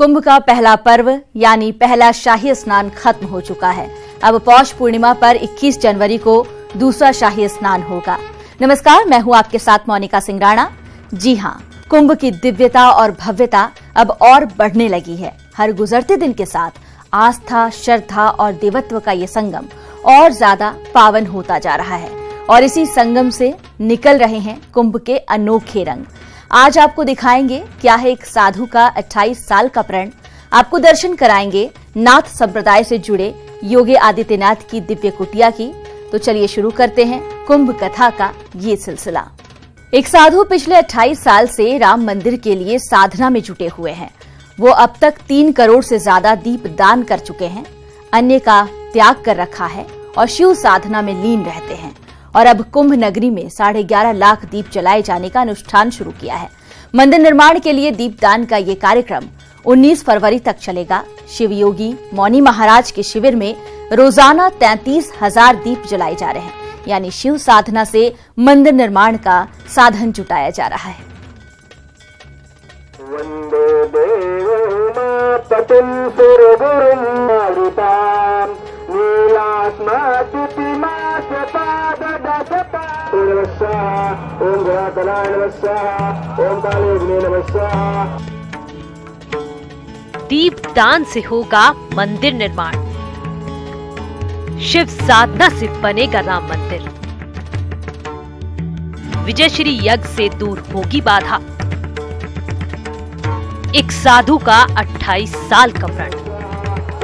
कुंभ का पहला पर्व यानी पहला शाही स्नान खत्म हो चुका है। अब पौष पूर्णिमा पर 21 जनवरी को दूसरा शाही स्नान होगा। नमस्कार, मैं हूं आपके साथ मोनिका सिंह राणा। जी हां, कुंभ की दिव्यता और भव्यता अब और बढ़ने लगी है। हर गुजरते दिन के साथ आस्था, श्रद्धा और देवत्व का ये संगम और ज्यादा पावन होता जा रहा है और इसी संगम से निकल रहे हैं कुंभ के अनोखे रंग। आज आपको दिखाएंगे क्या है एक साधु का 28 साल का प्रण। आपको दर्शन कराएंगे नाथ संप्रदाय से जुड़े योगी आदित्यनाथ की दिव्य कुटिया की। तो चलिए शुरू करते हैं कुंभ कथा का ये सिलसिला। एक साधु पिछले 28 साल से राम मंदिर के लिए साधना में जुटे हुए हैं। वो अब तक 3 करोड़ से ज्यादा दीप दान कर चुके हैं, अन्य का त्याग कर रखा है और शिव साधना में लीन रहते हैं। और अब कुंभ नगरी में 11.5 लाख दीप जलाए जाने का अनुष्ठान शुरू किया है। मंदिर निर्माण के लिए दीपदान का ये कार्यक्रम 19 फरवरी तक चलेगा। शिव योगी मौनी महाराज के शिविर में रोजाना 33,000 दीप जलाए जा रहे हैं, यानी शिव साधना से मंदिर निर्माण का साधन जुटाया जा रहा है। वंदे देवो मातपिं सुरगुरुं मारुतां नीलात्मा ओम गणाधनाय नमः, ओम कालेग्ने नमः। दीपदान से होगा मंदिर निर्माण, शिव साधना से बनेगा राम मंदिर, विजयश्री यज्ञ से दूर होगी बाधा। एक साधु का 28 साल का प्रण।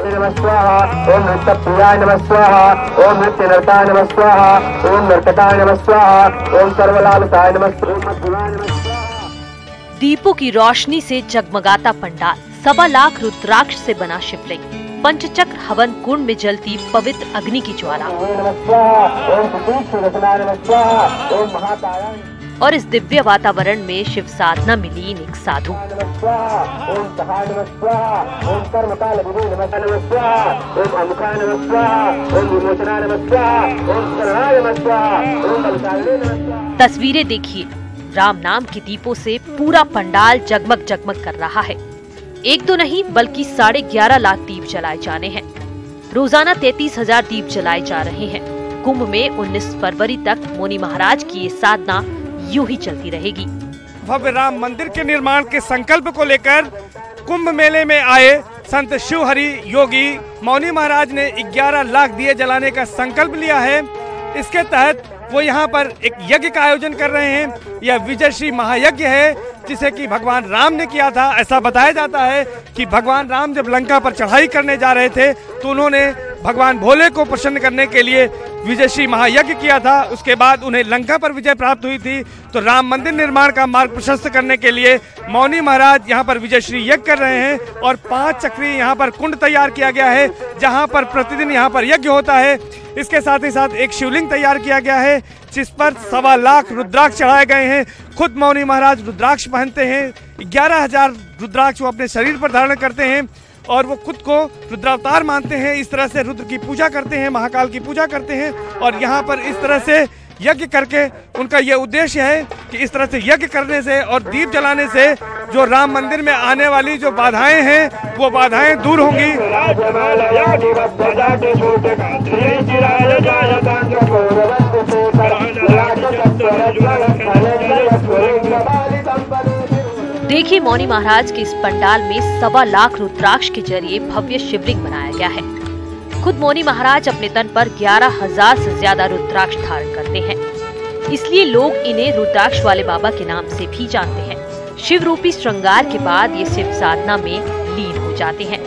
नमः स्वाहा, ओम नृत्यप्रियाय नमः स्वाहा, ओम नृत्यनर्ताय नमः स्वाहा, ओम नर्तकाय नमः स्वाहा, ओम सर्वलाभताय नमः स्वाहा। दीपों की रोशनी से जगमगाता पंडाल, 1.25 लाख रुद्राक्ष से बना शिवलिंग, पंचचक्र हवन कुंड में जलती पवित्र अग्नि की ज्वाला और इस दिव्य वातावरण में शिव साधना में लीन एक साधु। तस्वीरें देखिए, राम नाम के दीपों से पूरा पंडाल जगमग जगमग कर रहा है। एक तो नहीं बल्कि 11.5 लाख दीप जलाए जाने हैं। रोजाना 33,000 दीप जलाए जा रहे हैं। कुंभ में 19 फरवरी तक मौनी महाराज की ये साधना यूं ही चलती रहेगी। भव्य राम मंदिर के निर्माण के संकल्प को लेकर कुंभ मेले में आए संत शिवहरि योगी मौनी महाराज ने 11 लाख दिए जलाने का संकल्प लिया है। इसके तहत वो यहाँ पर एक यज्ञ का आयोजन कर रहे हैं। यह विजयश्री महायज्ञ है जिसे कि भगवान राम ने किया था। ऐसा बताया जाता है कि भगवान राम जब लंका पर चढ़ाई करने जा रहे थे तो उन्होंने भगवान भोले को प्रसन्न करने के लिए विजयश्री महायज्ञ किया था। उसके बाद उन्हें लंका पर विजय प्राप्त हुई थी। तो राम मंदिर निर्माण का मार्ग प्रशस्त करने के लिए मौनी महाराज यहाँ पर विजयश्री यज्ञ कर रहे हैं और 5 चक्रीय यहाँ पर कुंड तैयार किया गया है जहाँ पर प्रतिदिन यहाँ पर यज्ञ होता है। इसके साथ ही साथ एक शिवलिंग तैयार किया गया है जिस पर 1.25 लाख रुद्राक्ष चढ़ाए गए हैं। खुद मौनी महाराज रुद्राक्ष पहनते हैं। 11,000 रुद्राक्ष वो अपने शरीर पर धारण करते हैं और वो खुद को रुद्रावतार मानते हैं। इस तरह से रुद्र की पूजा करते हैं, महाकाल की पूजा करते हैं और यहाँ पर इस तरह से यज्ञ करके उनका ये उद्देश्य है कि इस तरह से यज्ञ करने से और दीप जलाने से जो राम मंदिर में आने वाली जो बाधाएं हैं वो बाधाएं दूर होंगी। देखिए, मौनी महाराज के इस पंडाल में 1.25 लाख रुद्राक्ष के जरिए भव्य शिवलिंग बनाया गया है। खुद मौनी महाराज अपने तन पर 11,000 से ज्यादा रुद्राक्ष धारण करते हैं, इसलिए लोग इन्हें रुद्राक्ष वाले बाबा के नाम से भी जानते हैं। शिव रूपी श्रृंगार के बाद ये शिव साधना में लीन हो जाते हैं।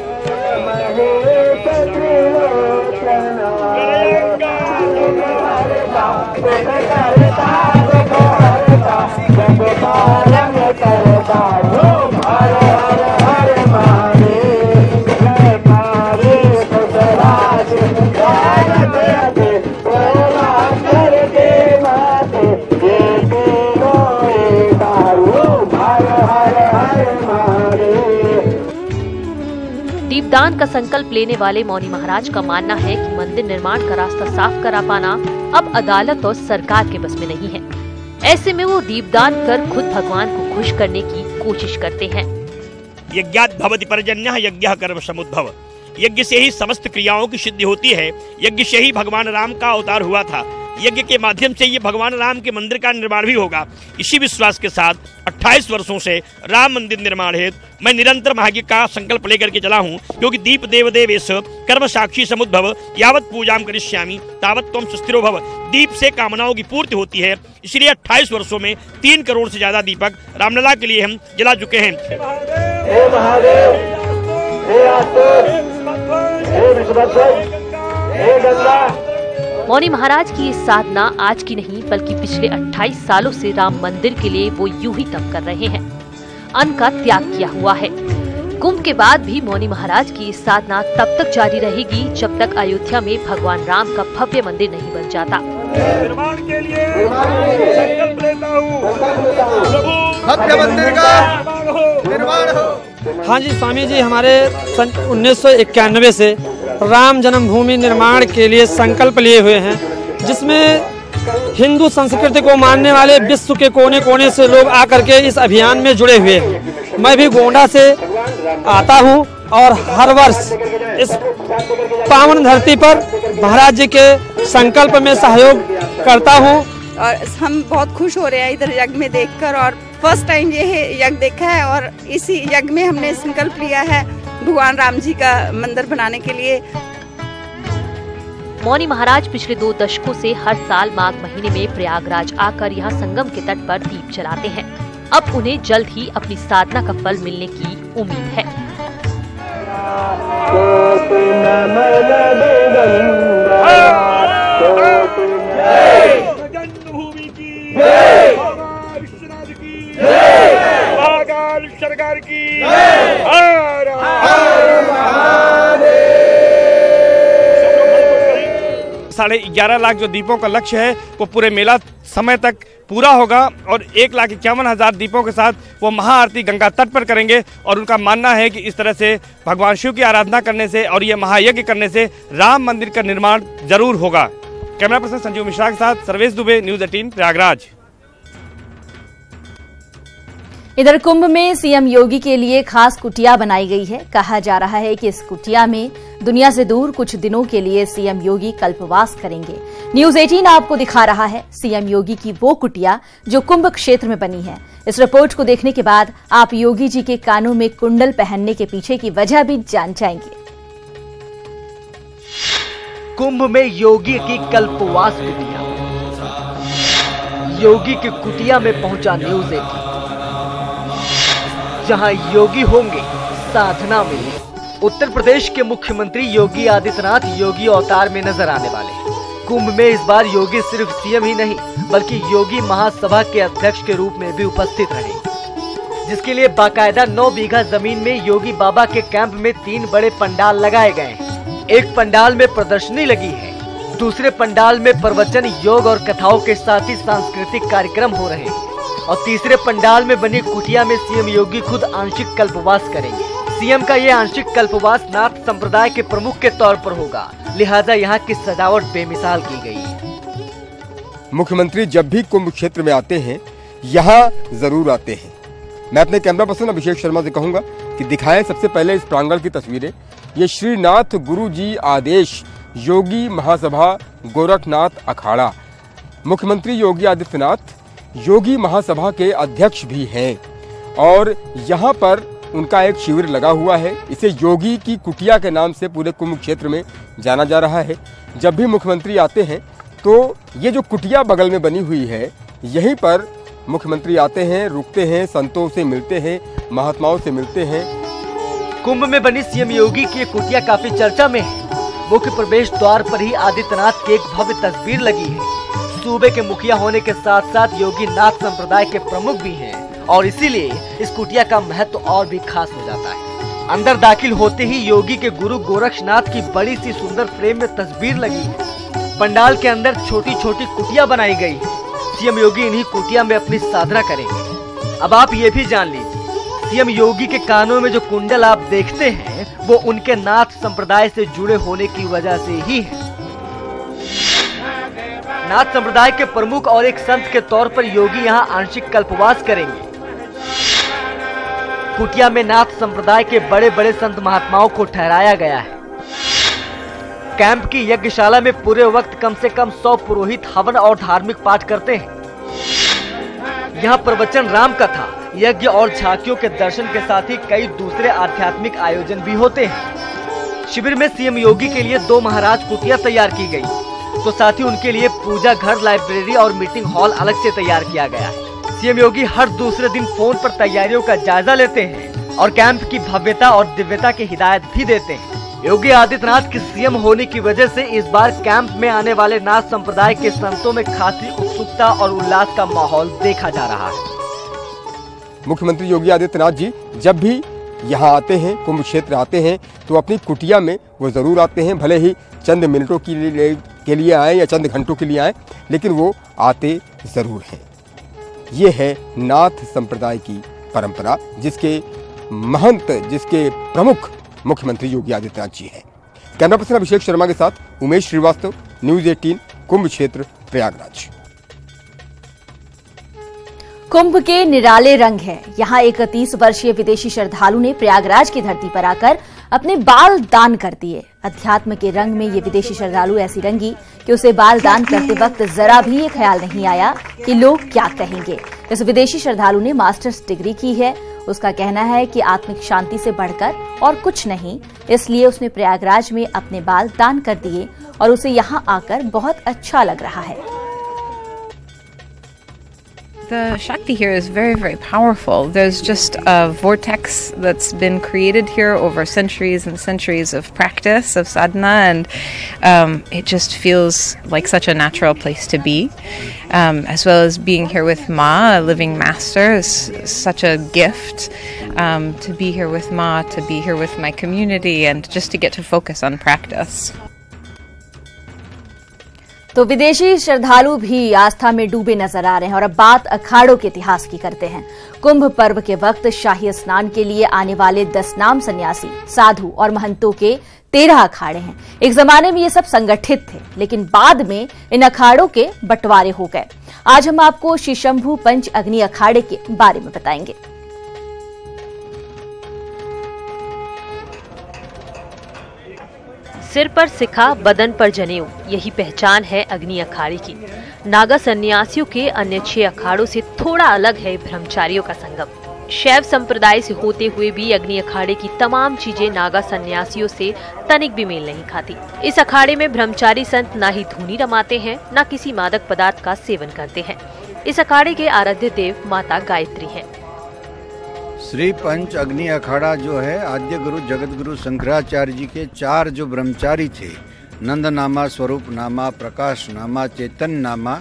दीपदान का संकल्प लेने वाले मौनी महाराज का मानना है कि मंदिर निर्माण का रास्ता साफ करा पाना अब अदालत और सरकार के बस में नहीं है। ऐसे में वो दीपदान कर खुद भगवान को खुश करने की कोशिश करते हैं। यज्ञात् भवति पर्जन्यः यज्ञः कर्म समुद्भव। यज्ञ से ही समस्त क्रियाओं की सिद्धि होती है। यज्ञ से ही भगवान राम का अवतार हुआ था। यज्ञ के माध्यम से ये भगवान राम के मंदिर का निर्माण भी होगा। इसी विश्वास के साथ 28 वर्षों से राम मंदिर निर्माण हेतु मैं निरंतर महायज्ञ का संकल्प लेकर के चला हूँ, क्योंकि दीप देव देवेश कर्म साक्षी समुद्भव यावत पूजाम करिष्यामि तावत त्वं सुस्थिरो भव। दीप से कामनाओं की पूर्ति होती है, इसलिए 28 वर्षों में 3 करोड़ से ज्यादा दीपक रामलला के लिए हम जला चुके हैं। हे महादेव, हे आसुर, हे विष्णुभद्र, हे गंगा। मौनी महाराज की ये साधना आज की नहीं बल्कि पिछले 28 सालों से राम मंदिर के लिए वो यूं ही तप कर रहे हैं। अन्न का त्याग किया हुआ है। कुंभ के बाद भी मौनी महाराज की ये साधना तब तक जारी रहेगी जब तक अयोध्या में भगवान राम का भव्य मंदिर नहीं बन जाता। निर्माण के लिए संकल्प लेता हूं, भव्य मंदिर का निर्माण हो। हाँ जी स्वामी जी, हमारे सन 1991 से राम जन्मभूमि निर्माण के लिए संकल्प लिए हुए हैं, जिसमें हिंदू संस्कृति को मानने वाले विश्व के कोने कोने से लोग आकर के इस अभियान में जुड़े हुए हैं। मैं भी गोंडा से आता हूं और हर वर्ष इस पावन धरती पर महाराज जी के संकल्प में सहयोग करता हूं। और हम बहुत खुश हो रहे हैं इधर यज्ञ में देखकर, और फर्स्ट टाइम ये यज्ञ देखा है और इसी यज्ञ में हमने संकल्प लिया है भगवान राम जी का मंदिर बनाने के लिए। मौनी महाराज पिछले 2 दशकों से हर साल माघ महीने में प्रयागराज आकर यहाँ संगम के तट पर दीप जलाते हैं। अब उन्हें जल्द ही अपनी साधना का फल मिलने की उम्मीद है। सरकार की 11.5 लाख जो दीपों का लक्ष्य है वो पूरे मेला समय तक पूरा होगा और 1,51,000 दीपों के साथ वो महाआरती गंगा तट पर करेंगे। और उनका मानना है कि इस तरह से भगवान शिव की आराधना करने से और ये महायज्ञ करने से राम मंदिर का निर्माण जरूर होगा। कैमरा पर्सन संजीव मिश्रा के साथ सर्वेश दुबे, न्यूज़ 18 प्रयागराज। इधर कुंभ में सीएम योगी के लिए खास कुटिया बनाई गई है। कहा जा रहा है कि इस कुटिया में दुनिया से दूर कुछ दिनों के लिए सीएम योगी कल्पवास करेंगे। न्यूज़ 18 आपको दिखा रहा है सीएम योगी की वो कुटिया जो कुंभ क्षेत्र में बनी है। इस रिपोर्ट को देखने के बाद आप योगी जी के कानों में कुंडल पहनने के पीछे की वजह भी जान जाएंगे। कुंभ में योगी की कल्पवास कुटिया। योगी की कुटिया में पहुंचा न्यूज़ 18, जहां योगी होंगे साधना में। उत्तर प्रदेश के मुख्यमंत्री योगी आदित्यनाथ योगी अवतार में नजर आने वाले। कुंभ में इस बार योगी सिर्फ सीएम ही नहीं बल्कि योगी महासभा के अध्यक्ष के रूप में भी उपस्थित रहे, जिसके लिए बाकायदा 9 बीघा जमीन में योगी बाबा के कैंप में 3 बड़े पंडाल लगाए गए हैं। एक पंडाल में प्रदर्शनी लगी है, दूसरे पंडाल में प्रवचन, योग और कथाओं के साथ ही सांस्कृतिक कार्यक्रम हो रहे हैं और तीसरे पंडाल में बनी कुटिया में सीएम योगी खुद आंशिक कल्पवास करेंगे। सीएम का ये आंशिक कल्पवास नाथ संप्रदाय के प्रमुख के तौर पर होगा, लिहाजा यहाँ की सजावट बेमिसाल की गई है। मुख्यमंत्री जब भी कुंभ क्षेत्र में आते हैं यहाँ जरूर आते हैं। मैं अपने कैमरा पर्सन अभिषेक शर्मा से कहूंगा कि दिखाएं सबसे पहले इस प्रांगण की तस्वीरें। ये श्रीनाथ गुरु जी आदेश योगी महासभा गोरखनाथ अखाड़ा। मुख्यमंत्री योगी आदित्यनाथ योगी महासभा के अध्यक्ष भी हैं और यहाँ पर उनका एक शिविर लगा हुआ है। इसे योगी की कुटिया के नाम से पूरे कुंभ क्षेत्र में जाना जा रहा है। जब भी मुख्यमंत्री आते हैं तो ये जो कुटिया बगल में बनी हुई है यहीं पर मुख्यमंत्री आते हैं, रुकते हैं, संतों से मिलते हैं, महात्माओं से मिलते हैं। कुंभ में बनी सीएम योगी की कुटिया काफी चर्चा में है। मुख्य प्रवेश द्वार पर ही आदित्यनाथ की एक भव्य तस्वीर लगी है। सूबे के मुखिया होने के साथ साथ योगी नाथ संप्रदाय के प्रमुख भी हैं और इसीलिए इस कुटिया का महत्व और भी खास हो जाता है। अंदर दाखिल होते ही योगी के गुरु गोरखनाथ की बड़ी सी सुंदर फ्रेम में तस्वीर लगी है। पंडाल के अंदर छोटी छोटी कुटिया बनाई गई है। सीएम योगी इन्हीं कुटिया में अपनी साधना करेंगे। अब आप ये भी जान लीजिए, सीएम योगी के कानों में जो कुंडल आप देखते हैं वो उनके नाथ संप्रदाय से जुड़े होने की वजह से ही है। नाथ संप्रदाय के प्रमुख और एक संत के तौर पर योगी यहाँ आंशिक कल्पवास करेंगे। कुटिया में नाथ संप्रदाय के बड़े बड़े संत महात्माओं को ठहराया गया है। कैंप की यज्ञशाला में पूरे वक्त कम से कम 100 पुरोहित हवन और धार्मिक पाठ करते हैं। यहाँ प्रवचन, राम कथा, यज्ञ और झांकियों के दर्शन के साथ ही कई दूसरे आध्यात्मिक आयोजन भी होते हैं। शिविर में सीएम योगी के लिए 2 महाराज कुटिया तैयार की गई, तो साथ ही उनके लिए पूजा घर, लाइब्रेरी और मीटिंग हॉल अलग से तैयार किया गया है। सीएम योगी हर दूसरे दिन फोन पर तैयारियों का जायजा लेते हैं और कैंप की भव्यता और दिव्यता की हिदायत भी देते हैं। योगी आदित्यनाथ के सीएम होने की वजह से इस बार कैंप में आने वाले नाथ संप्रदाय के संतों में खासी उत्सुकता और उल्लास का माहौल देखा जा रहा है। मुख्यमंत्री योगी आदित्यनाथ जी जब भी यहाँ आते हैं, कुंभ क्षेत्र आते हैं, तो अपनी कुटिया में वो जरूर आते हैं। भले ही चंद मिनटों के लिए आए या चंद घंटों के लिए आए, लेकिन वो आते जरूर हैं। ये है नाथ संप्रदाय की परंपरा, जिसके महंत, जिसके प्रमुख मुख्यमंत्री योगी आदित्यनाथ जी हैं। कैमरा पर्सन अभिषेक शर्मा के साथ उमेश श्रीवास्तव, न्यूज़ 18, कुंभ क्षेत्र, प्रयागराज। कुंभ के निराले रंग हैं। यहाँ एक 30 वर्षीय विदेशी श्रद्धालु ने प्रयागराज की धरती पर आकर अपने बाल दान कर दिए। अध्यात्म के रंग में ये विदेशी श्रद्धालु ऐसी रंगी कि उसे बाल दान करते वक्त जरा भी ये ख्याल नहीं आया कि लोग क्या कहेंगे। इस विदेशी श्रद्धालु ने मास्टर्स डिग्री की है। उसका कहना है कि आत्मिक शांति से बढ़कर और कुछ नहीं, इसलिए उसने प्रयागराज में अपने बाल दान कर दिए और उसे यहाँ आकर बहुत अच्छा लग रहा है। The Shakti here is very, very powerful. There's just a vortex that's been created here over centuries and centuries of practice, of sadhana, and it just feels like such a natural place to be. As well as being here with Ma, a living master, is such a gift to be here with Ma, to be here with my community, and just to get to focus on practice. तो विदेशी श्रद्धालु भी आस्था में डूबे नजर आ रहे हैं। और अब बात अखाड़ों के इतिहास की करते हैं। कुंभ पर्व के वक्त शाही स्नान के लिए आने वाले 10 नाम सन्यासी, साधु और महंतों के 13 अखाड़े हैं। एक जमाने में ये सब संगठित थे, लेकिन बाद में इन अखाड़ों के बंटवारे हो गए। आज हम आपको श्री शंभू पंच अग्नि अखाड़े के बारे में बताएंगे। सिर पर सिखा, बदन पर जनेऊ, यही पहचान है अग्नि अखाड़े की। नागा सन्यासियों के अन्य 6 अखाड़ों से थोड़ा अलग है ब्रह्मचारियों का संगम। शैव संप्रदाय से होते हुए भी अग्नि अखाड़े की तमाम चीजें नागा सन्यासियों से तनिक भी मेल नहीं खाती। इस अखाड़े में ब्रह्मचारी संत ना ही धूनी रमाते हैं, ना किसी मादक पदार्थ का सेवन करते हैं। इस अखाड़े के आराध्य देव माता गायत्री हैं। श्री पंच अग्नि अखाड़ा जो है, आद्य गुरु जगत गुरु शंकराचार्य जी के 4 जो ब्रह्मचारी थे, नंदनामा, स्वरूप नामा, प्रकाश नामा, चेतन नामा,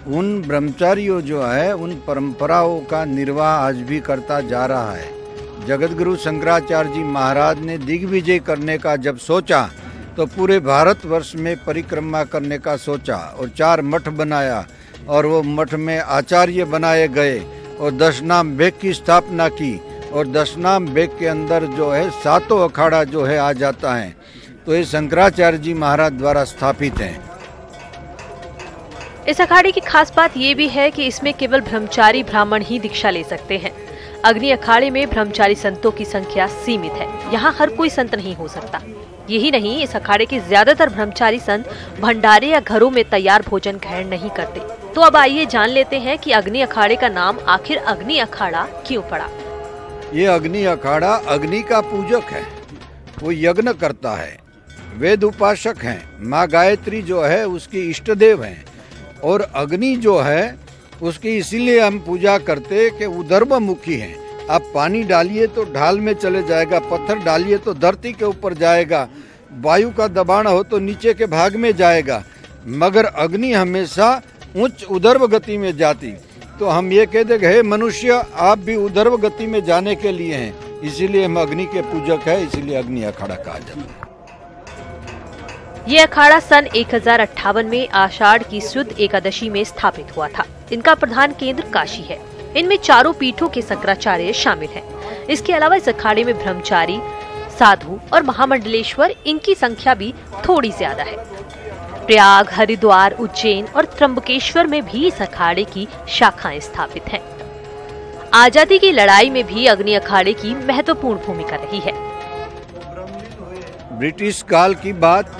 उन ब्रह्मचारियों जो है उन परंपराओं का निर्वाह आज भी करता जा रहा है। जगत गुरु शंकराचार्य जी महाराज ने दिग्विजय करने का जब सोचा तो पूरे भारतवर्ष में परिक्रमा करने का सोचा और 4 मठ बनाया और वो मठ में आचार्य बनाए गए और 10 नाम बेग की स्थापना की और 10 नाम बेग के अंदर जो है 7 अखाड़ा जो है आ जाता है। तो ये शंकराचार्य जी महाराज द्वारा स्थापित हैं। इस अखाड़े की खास बात ये भी है कि इसमें केवल ब्रह्मचारी ब्राह्मण ही दीक्षा ले सकते हैं। अग्नि अखाड़े में ब्रह्मचारी संतों की संख्या सीमित है। यहाँ हर कोई संत नहीं हो सकता। यही नहीं, इस अखाड़े के ज्यादातर ब्रह्मचारी संत भंडारे या घरों में तैयार भोजन ग्रहण नहीं करते। तो अब आइए जान लेते हैं कि अग्नि अखाड़े का नाम आखिर अग्नि अखाड़ा क्यों पड़ा। ये अग्नि अखाड़ा अग्नि का पूजक है, वो यज्ञ करता है, वेद उपासक हैं, माँ गायत्री जो है उसकी इष्ट देव हैं और अग्नि जो है उसकी इसीलिए हम पूजा करते कि उदर्भमुखी हैं। आप पानी डालिए तो ढाल में चले जाएगा, पत्थर डालिए तो धरती के ऊपर जाएगा, वायु का दबाव हो तो नीचे के भाग में जाएगा, मगर अग्नि हमेशा उच्च उदर्भ गति में जाती। तो हम ये कह देंगे, हे मनुष्य आप भी उदर्भ गति में जाने के लिए हैं, इसीलिए हम अग्नि के पूजक है, इसीलिए अग्नि अखाड़ा कहा जाता है। ये अखाड़ा सन 1058 में आषाढ़ की शुद्ध एकादशी में स्थापित हुआ था। इनका प्रधान केंद्र काशी है। इनमें 4 पीठों के शंकराचार्य शामिल हैं। इसके अलावा इस अखाड़े में ब्रह्मचारी, साधु और महामंडलेश्वर, इनकी संख्या भी थोड़ी ज्यादा है। प्रयाग, हरिद्वार, उज्जैन और त्र्यंबकेश्वर में भी इस अखाड़े की शाखाएं स्थापित हैं। आजादी की लड़ाई में भी अग्नि अखाड़े की महत्वपूर्ण भूमिका रही है। ब्रिटिश काल की बात,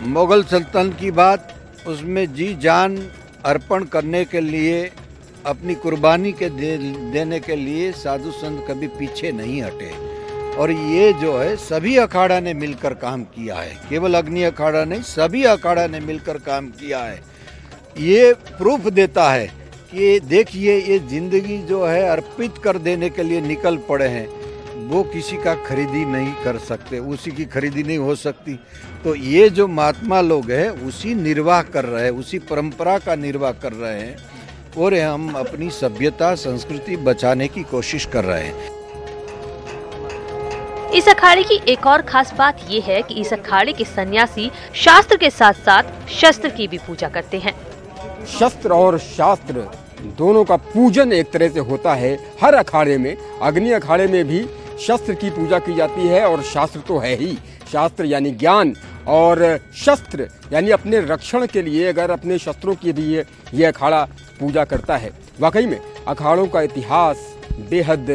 मुगल सल्तनत की बात, उसमें जी जान अर्पण करने के लिए, अपनी कुर्बानी के देने के लिए साधु संत कभी पीछे नहीं हटे। और ये जो है सभी अखाड़ा ने मिलकर काम किया है, केवल अग्नि अखाड़ा नहीं, सभी अखाड़ा ने मिलकर काम किया है। ये प्रूफ देता है कि देखिए ये जिंदगी जो है अर्पित कर देने के लिए निकल पड़े हैं, वो किसी का खरीदी नहीं कर सकते, उसी की खरीदी नहीं हो सकती। तो ये जो महात्मा लोग हैं उसी निर्वाह कर रहे हैं, उसी परंपरा का निर्वाह कर रहे हैं और हम अपनी सभ्यता संस्कृति बचाने की कोशिश कर रहे हैं। इस अखाड़े की एक और खास बात ये है कि इस अखाड़े के सन्यासी शास्त्र के साथ साथ शस्त्र की भी पूजा करते हैं। शस्त्र और शास्त्र दोनों का पूजन एक तरह से होता है हर अखाड़े में। अग्नि अखाड़े में भी शस्त्र की पूजा की जाती है और शास्त्र तो है ही। शास्त्र यानी ज्ञान और शस्त्र यानी अपने रक्षण के लिए अगर अपने शस्त्रों की भी ये अखाड़ा पूजा करता है। वाकई में अखाड़ों का इतिहास बेहद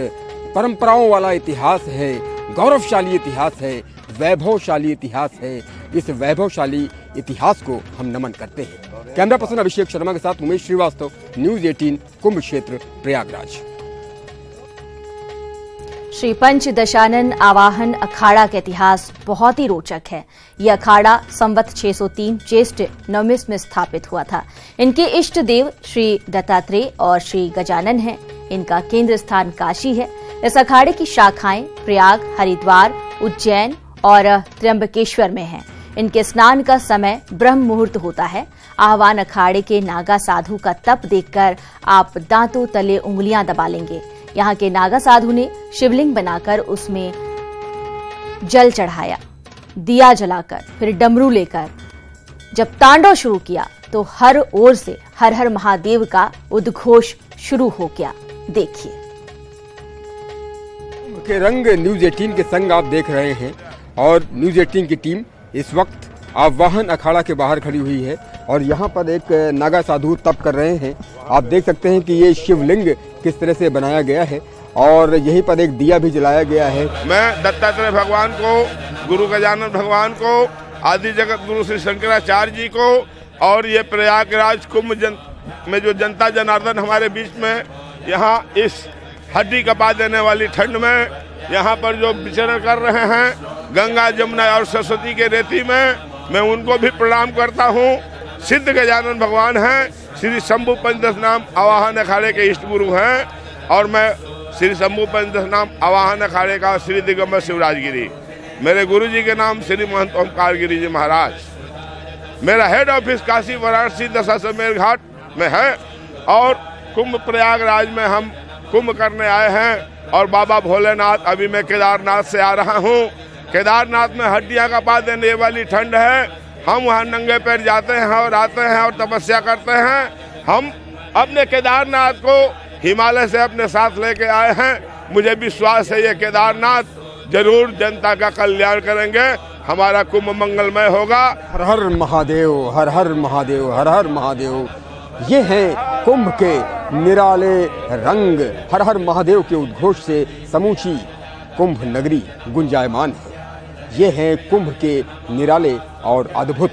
परंपराओं वाला इतिहास है, गौरवशाली इतिहास है, वैभवशाली इतिहास है। इस वैभवशाली इतिहास को हम नमन करते हैं। कैमरा पर्सन अभिषेक शर्मा के साथ उमेश श्रीवास्तव, न्यूज़ 18 कुंभ क्षेत्र प्रयागराज। श्री पंच दशानन आवाहन अखाड़ा का इतिहास बहुत ही रोचक है। यह अखाड़ा संवत 603 ज्येष्ठ नवमी में स्थापित हुआ था। इनके इष्ट देव श्री दत्तात्रेय और श्री गजानन हैं। इनका केंद्र स्थान काशी है। इस अखाड़े की शाखाएं प्रयाग, हरिद्वार, उज्जैन और त्र्यंबकेश्वर में हैं। इनके स्नान का समय ब्रह्म मुहूर्त होता है। आह्वान अखाड़े के नागा साधु का तप देखकर आप दांतों तले उंगलियां दबा लेंगे। यहाँ के नागा साधु ने शिवलिंग बनाकर उसमें जल चढ़ाया, दिया जलाकर फिर डमरू लेकर जब तांडव शुरू किया तो हर ओर से हर हर महादेव का उद्घोष शुरू हो गया। देखिए के रंग न्यूज़ 18 के संग आप देख रहे हैं और न्यूज़ 18 की टीम इस वक्त आवाहन अखाड़ा के बाहर खड़ी हुई है और यहाँ पर एक नागा साधु तप कर रहे हैं। आप देख सकते हैं कि ये शिवलिंग किस तरह से बनाया गया है और यहीं पर एक दिया भी जलाया गया है। मैं दत्तात्रेय भगवान को, गुरु गजानन भगवान को, आदि जगत गुरु श्री शंकराचार्य जी को और ये प्रयागराज कुंभ में जो जनता जनार्दन हमारे बीच में यहाँ इस हड्डी कपा देने वाली ठंड में यहाँ पर जो विचरण कर रहे हैं गंगा, जमुना और सरस्वती के रेती में, मैं उनको भी प्रणाम करता हूँ। सिद्ध गजानन भगवान हैं, श्री शंभु पंचदश नाम आवाहन अखाड़े के इष्ट गुरु हैं और मैं श्री शंभु पंचदश नाम आवाहन अखाड़े का श्री दिगंबर शिवराजगिरी। मेरे गुरु जी के नाम श्री महंत ओमकार गिरी जी महाराज। मेरा हेड ऑफिस काशी वाराणसी दशाश्वमेध घाट में है और कुंभ प्रयागराज में हम कुंभ करने आए हैं और बाबा भोलेनाथ, अभी मैं केदारनाथ से आ रहा हूँ। केदारनाथ में हड्डियाँ कपा देने वाली ठंड है। हम वहाँ नंगे पैर जाते हैं और आते हैं और तपस्या करते हैं। हम अपने केदारनाथ को हिमालय से अपने साथ लेके आए हैं। मुझे विश्वास है ये केदारनाथ जरूर जनता का कल्याण करेंगे, हमारा कुंभ मंगलमय होगा। हर हर महादेव, हर हर महादेव, हर हर महादेव। ये हैं कुंभ के निराले रंग। हर हर महादेव के उद्घोष से समूची कुंभ नगरी गुंजायमान है। ये हैं कुंभ के निराले और अद्भुत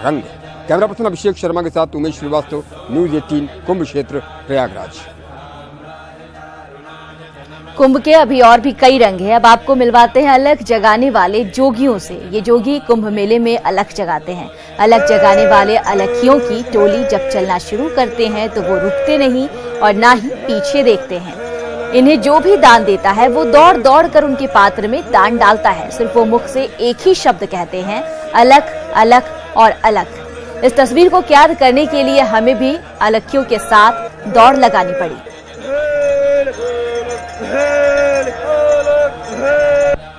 रंग। कैमरा पर्सन अभिषेक शर्मा के साथ उमेश श्रीवास्तव, न्यूज़ 18 कुंभ क्षेत्र प्रयागराज। कुंभ के अभी और भी कई रंग हैं। अब आपको मिलवाते हैं अलख जगाने वाले जोगियों से। ये जोगी कुंभ मेले में अलख जगाते हैं। अलख जगाने वाले अलखियों की टोली जब चलना शुरू करते हैं तो वो रुकते नहीं और ना ही पीछे देखते हैं। इन्हें जो भी दान देता है वो दौड़ दौड़ कर उनके पात्र में दान डालता है। सिर्फ वो मुख से एक ही शब्द कहते हैं, अलख, अलख और अलख। इस तस्वीर को कैद करने के लिए हमें भी अलखियों के साथ दौड़ लगानी पड़ी।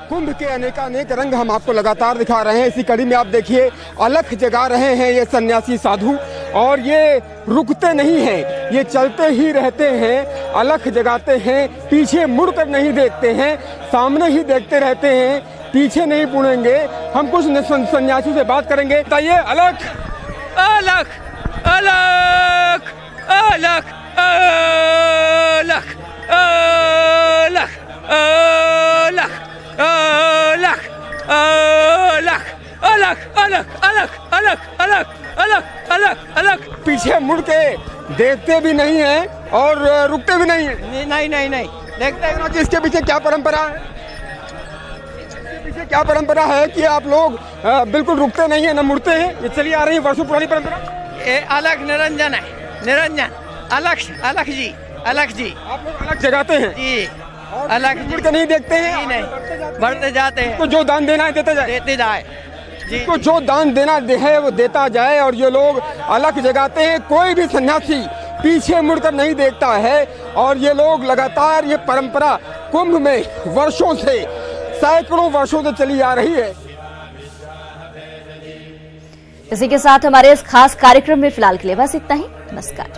कुंभ के अनेकानेक रंग हम आपको लगातार दिखा रहे हैं। इसी कड़ी में आप देखिए अलख जगा रहे हैं ये सन्यासी साधु और ये रुकते नहीं हैं, ये चलते ही रहते हैं, अलख जगाते हैं, पीछे मुड़कर नहीं देखते हैं, सामने ही देखते रहते हैं, पीछे नहीं मुड़ेंगे। हम कुछ सन्यासी से बात करेंगे। बताइए, अलख अलख अलख अलख अलख अलख अलख अलख अलख अलख अलख अलख अलख अलख अलख अलख अलख। पीछे मुड़ के देखते भी नहीं है और रुकते भी नहीं है। नहीं नहीं नहीं देखते हैं। कि इसके पीछे क्या परंपरा है? इसके पीछे क्या परंपरा है कि आप लोग बिल्कुल रुकते नहीं है, न मुड़ते हैं? ये चली आ रही है वर्षों पुरानी परंपरा। ये अलख निरंजन है, निरंजन अलख अलख जी, अलख जी। आप लोग अलग जगाते हैं जी, अलख मुड़ के नहीं देखते हैं? नहीं, बढ़ते जाते हैं। तो जो दान देना है देते जाए, देते जाए जी। तो जो दान देना है वो देता जाए। और ये लोग अलग जगाते हैं, कोई भी सन्यासी पीछे मुड़कर नहीं देखता है। और ये लोग लगातार ये परंपरा कुंभ में वर्षों से, सैकड़ों वर्षों से चली आ रही है। इसी के साथ हमारे इस खास कार्यक्रम में फिलहाल के लिए बस इतना ही। नमस्कार।